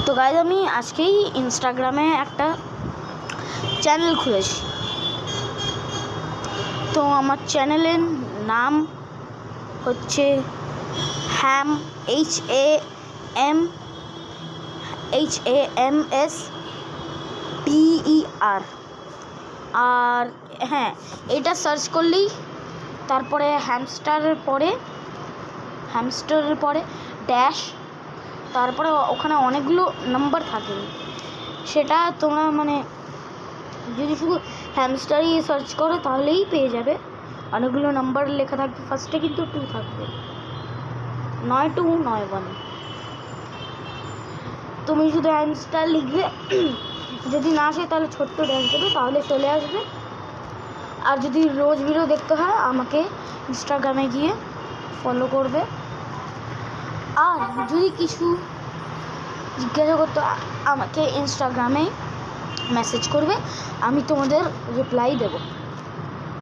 তো গাইজ আমি আজকেই ইনস্টাগ্রামে একটা চ্যানেল খুলেছি। তো আমার চ্যানেলের নাম হচ্ছে হ্যাম HAMSTER। আর হ্যাঁ, এটা সার্চ করলেই তারপরে হ্যামস্টারের পরে ড্যাশ, তারপরে ওখানে অনেকগুলো নাম্বার থাকে। সেটা তোমরা যদি শুধু হ্যামস্টারই সার্চ করো তাহলেই পেয়ে যাবে। অনেকগুলো নাম্বার লেখা থাকবে, ফার্স্টে কিন্তু 2 থাকবে, 9 2 9 1। তুমি শুধু হ্যামস্টার লিখবে, যদি না আসে তাহলে ছোট্ট ড্যাশ দেবে, তাহলে চলে আসবে। আর যদি রোজ ভিডিও দেখতে হয় আমাকে ইনস্টাগ্রামে গিয়ে ফলো করবে। আর যদি কিছু জিজ্ঞাসা করতে আমাকে ইনস্টাগ্রামে মেসেজ করবে, আমি তোমাদের রিপ্লাই দেবো।